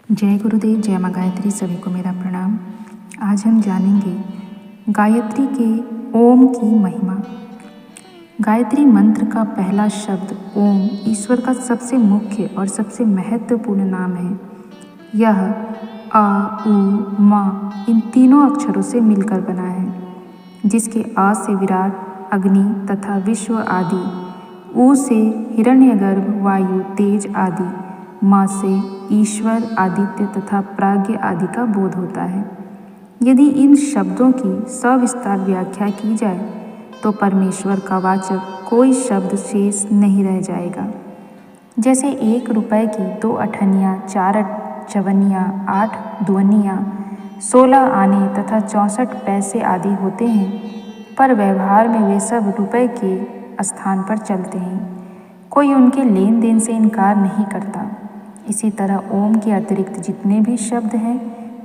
जय गुरुदेव, जय माँ गायत्री। सभी को मेरा प्रणाम। आज हम जानेंगे गायत्री के ओम की महिमा। गायत्री मंत्र का पहला शब्द ओम ईश्वर का सबसे मुख्य और सबसे महत्वपूर्ण नाम है। यह आ, उ, मा इन तीनों अक्षरों से मिलकर बना है, जिसके आ से विराट, अग्नि तथा विश्व आदि, उ से हिरण्यगर्भ, वायु, तेज आदि, मा से ईश्वर, आदित्य तथा प्राज्ञ आदि का बोध होता है। यदि इन शब्दों की सविस्तार व्याख्या की जाए तो परमेश्वर का वाचक कोई शब्द शेष नहीं रह जाएगा। जैसे 1 रुपए की 2 अठनियाँ, 4 चवनियाँ, 8 दुवनियाँ, 16 आने तथा 64 पैसे आदि होते हैं, पर व्यवहार में वे सब रुपए के स्थान पर चलते हैं। कोई उनके लेन देन से इनकार नहीं करता। इसी तरह ओम के अतिरिक्त जितने भी शब्द हैं,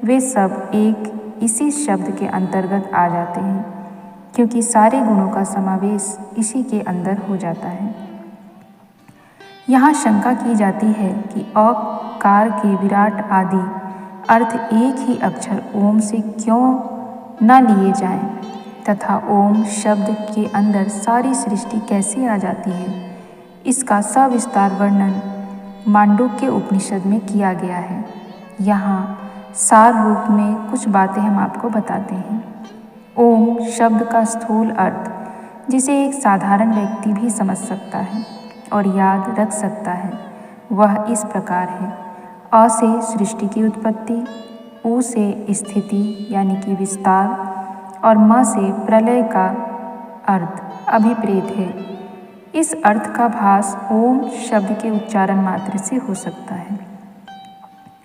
वे सब एक इसी शब्द के अंतर्गत आ जाते हैं, क्योंकि सारे गुणों का समावेश इसी के अंदर हो जाता है। यहाँ शंका की जाती है कि अकार के विराट आदि अर्थ एक ही अक्षर ओम से क्यों न लिए जाएं, तथा ओम शब्द के अंदर सारी सृष्टि कैसे आ जाती है। इसका सविस्तार वर्णन मांडुक्य उपनिषद में किया गया है। यहाँ सार रूप में कुछ बातें हम आपको बताते हैं। ओम शब्द का स्थूल अर्थ, जिसे एक साधारण व्यक्ति भी समझ सकता है और याद रख सकता है, वह इस प्रकार है। अ से सृष्टि की उत्पत्ति, उ से स्थिति यानी कि विस्तार और म से प्रलय का अर्थ अभिप्रेत है। इस अर्थ का भास ओम शब्द के उच्चारण मात्र से हो सकता है।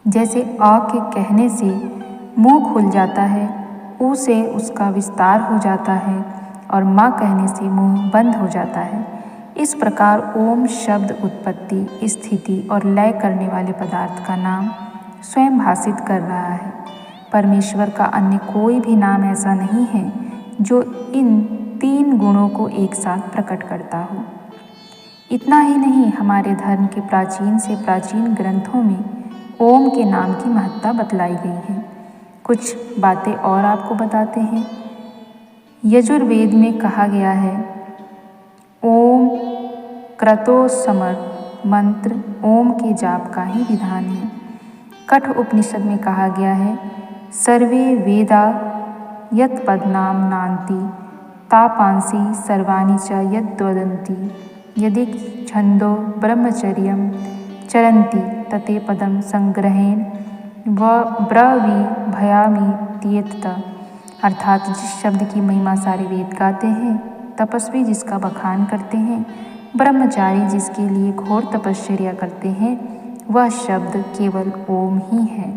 जैसे अ के कहने से मुंह खुल जाता है, उ से उसका विस्तार हो जाता है और म कहने से मुंह बंद हो जाता है। इस प्रकार ओम शब्द उत्पत्ति, स्थिति और लय करने वाले पदार्थ का नाम स्वयं भाषित कर रहा है। परमेश्वर का अन्य कोई भी नाम ऐसा नहीं है जो इन 3 गुणों को एक साथ प्रकट करता हो। इतना ही नहीं, हमारे धर्म के प्राचीन से प्राचीन ग्रंथों में ओम के नाम की महत्ता बतलाई गई है। कुछ बातें और आपको बताते हैं। यजुर्वेद में कहा गया है, ओम क्रतो समर मंत्र ओम के जाप का ही विधान है। कठ उपनिषद में कहा गया है, सर्वे वेदा यत् पदनाम नान्ति तापांसि सर्वाणि च यद्वदन्ति यदि छंदो ब्रह्मचर्यं चरन्ति तते पदम संग्रहेण व ब्रवी भयामि तीयत। अर्थात जिस शब्द की महिमा सारे वेद गाते हैं, तपस्वी जिसका बखान करते हैं, ब्रह्मचारी जिसके लिए घोर तपश्चर्या करते हैं, वह शब्द केवल ओम ही है।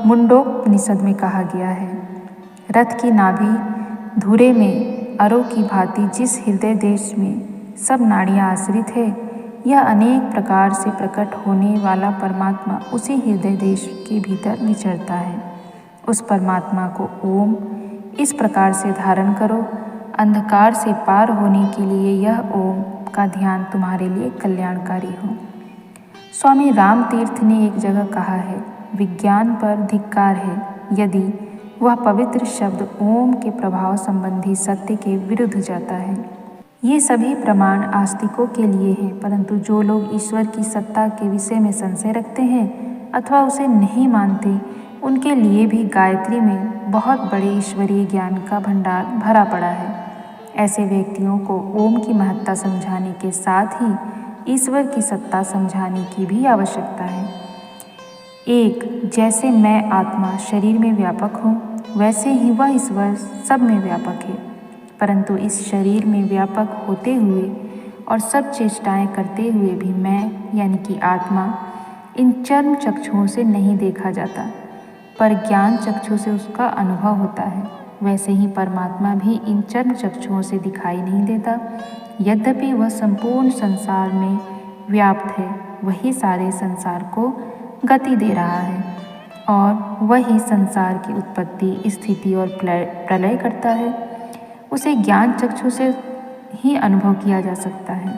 मुंडोपनिषद में कहा गया है, रथ की नाभि धुरे में अरों की भांति जिस हृदय देश में सब नाड़ियाँ आश्रित है, यह अनेक प्रकार से प्रकट होने वाला परमात्मा उसी हृदय देश के भीतर विचरता है। उस परमात्मा को ओम इस प्रकार से धारण करो, अंधकार से पार होने के लिए यह ओम का ध्यान तुम्हारे लिए कल्याणकारी हो। स्वामी राम तीर्थ ने एक जगह कहा है, विज्ञान पर धिक्कार है यदि वह पवित्र शब्द ओम के प्रभाव संबंधी सत्य के विरुद्ध जाता है। ये सभी प्रमाण आस्तिकों के लिए हैं, परंतु जो लोग ईश्वर की सत्ता के विषय में संशय रखते हैं अथवा उसे नहीं मानते, उनके लिए भी गायत्री में बहुत बड़े ईश्वरीय ज्ञान का भंडार भरा पड़ा है। ऐसे व्यक्तियों को ओम की महत्ता समझाने के साथ ही ईश्वर की सत्ता समझाने की भी आवश्यकता है। एक, जैसे मैं आत्मा शरीर में व्यापक हूँ, वैसे ही वह ईश्वर सब में व्यापक है, परंतु इस शरीर में व्यापक होते हुए और सब चेष्टाएं करते हुए भी मैं यानी कि आत्मा इन चर्म चक्षुओं से नहीं देखा जाता, पर ज्ञान चक्षु से उसका अनुभव होता है। वैसे ही परमात्मा भी इन चर्म चक्षुओं से दिखाई नहीं देता, यद्यपि वह संपूर्ण संसार में व्याप्त है। वही सारे संसार को गति दे रहा है और वही संसार की उत्पत्ति, स्थिति और प्रलय करता है। उसे ज्ञान चक्षु से ही अनुभव किया जा सकता है।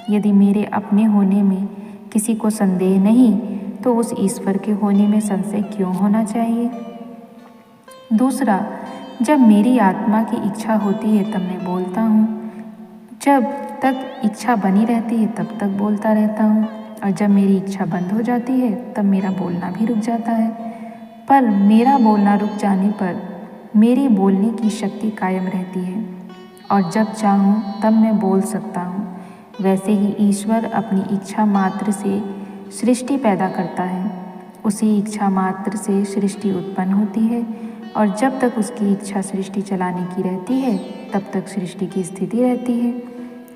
यदि मेरे अपने होने में किसी को संदेह नहीं, तो उस ईश्वर के होने में संशय क्यों होना चाहिए? दूसरा, जब मेरी आत्मा की इच्छा होती है तब मैं बोलता हूँ, जब तक इच्छा बनी रहती है तब तक बोलता रहता हूँ, और जब मेरी इच्छा बंद हो जाती है तब मेरा बोलना भी रुक जाता है। पर मेरा बोलना रुक जाने पर मेरी बोलने की शक्ति कायम रहती है, और जब चाहूँ तब मैं बोल सकता हूँ। वैसे ही ईश्वर अपनी इच्छा मात्र से सृष्टि पैदा करता है। उसी इच्छा मात्र से सृष्टि उत्पन्न होती है, और जब तक उसकी इच्छा सृष्टि चलाने की रहती है तब तक सृष्टि की स्थिति रहती है,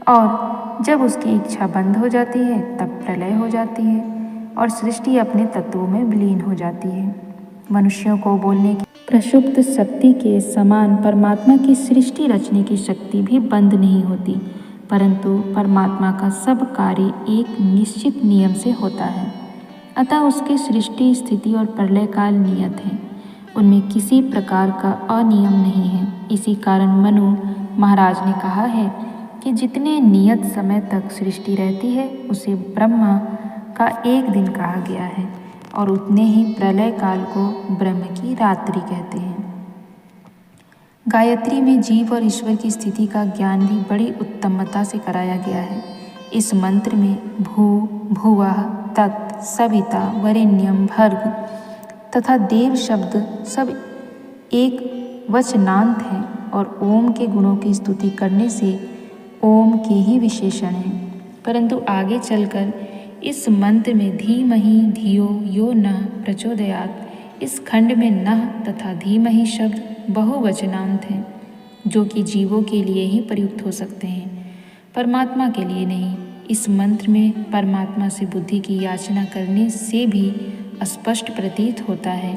और जब उसकी इच्छा बंद हो जाती है तब प्रलय हो जाती है और सृष्टि अपने तत्वों में विलीन हो जाती है। मनुष्यों को बोलने की प्रक्षुब्ध शक्ति के समान परमात्मा की सृष्टि रचने की शक्ति भी बंद नहीं होती, परंतु परमात्मा का सब कार्य एक निश्चित नियम से होता है। अतः उसके सृष्टि, स्थिति और प्रलय काल नियत हैं, उनमें किसी प्रकार का अनियम नहीं है। इसी कारण मनु महाराज ने कहा है कि जितने नियत समय तक सृष्टि रहती है उसे ब्रह्मा का एक दिन कहा गया है, और उतने ही प्रलय काल को ब्रह्म की रात्रि कहते हैं। गायत्री में जीव और ईश्वर की स्थिति का ज्ञान भी बड़ी उत्तमता से कराया गया है। इस मंत्र में भू, भुवः, तत्, सविता, वरेण्यम, भर्ग तथा देव शब्द सब एक वचनांत हैं, और ओम के गुणों की स्तुति करने से ओम के ही विशेषण हैं। परंतु आगे चलकर इस मंत्र में धीमहि धियो यो नः प्रचोदयात्, इस खंड में नः तथा धीमहि शब्द बहुवचनांत हैं, जो कि जीवों के लिए ही प्रयुक्त हो सकते हैं, परमात्मा के लिए नहीं। इस मंत्र में परमात्मा से बुद्धि की याचना करने से भी स्पष्ट प्रतीत होता है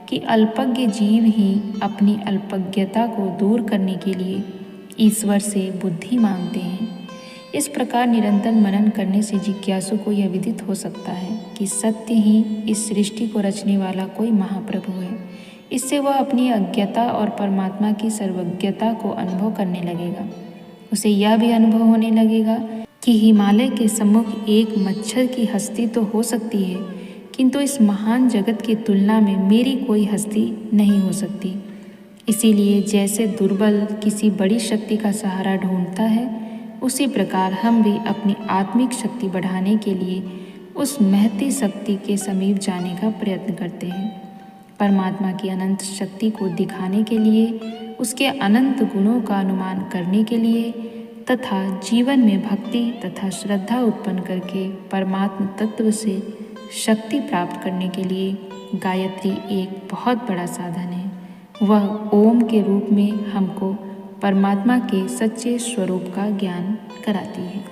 कि अल्पज्ञ जीव ही अपनी अल्पज्ञता को दूर करने के लिए ईश्वर से बुद्धि मांगते हैं। इस प्रकार निरंतर मनन करने से जिज्ञासु को यह विदित हो सकता है कि सत्य ही इस सृष्टि को रचने वाला कोई महाप्रभु है। इससे वह अपनी अज्ञता और परमात्मा की सर्वज्ञता को अनुभव करने लगेगा। उसे यह भी अनुभव होने लगेगा कि हिमालय के सम्मुख एक मच्छर की हस्ती तो हो सकती है, किंतु इस महान जगत की तुलना में मेरी कोई हस्ती नहीं हो सकती। इसीलिए जैसे दुर्बल किसी बड़ी शक्ति का सहारा ढूंढता है, उसी प्रकार हम भी अपनी आत्मिक शक्ति बढ़ाने के लिए उस महती शक्ति के समीप जाने का प्रयत्न करते हैं। परमात्मा की अनंत शक्ति को दिखाने के लिए, उसके अनंत गुणों का अनुमान करने के लिए तथा जीवन में भक्ति तथा श्रद्धा उत्पन्न करके परमात्म तत्व से शक्ति प्राप्त करने के लिए गायत्री एक बहुत बड़ा साधन है। वह ओम के रूप में हमको परमात्मा के सच्चे स्वरूप का ज्ञान कराती है।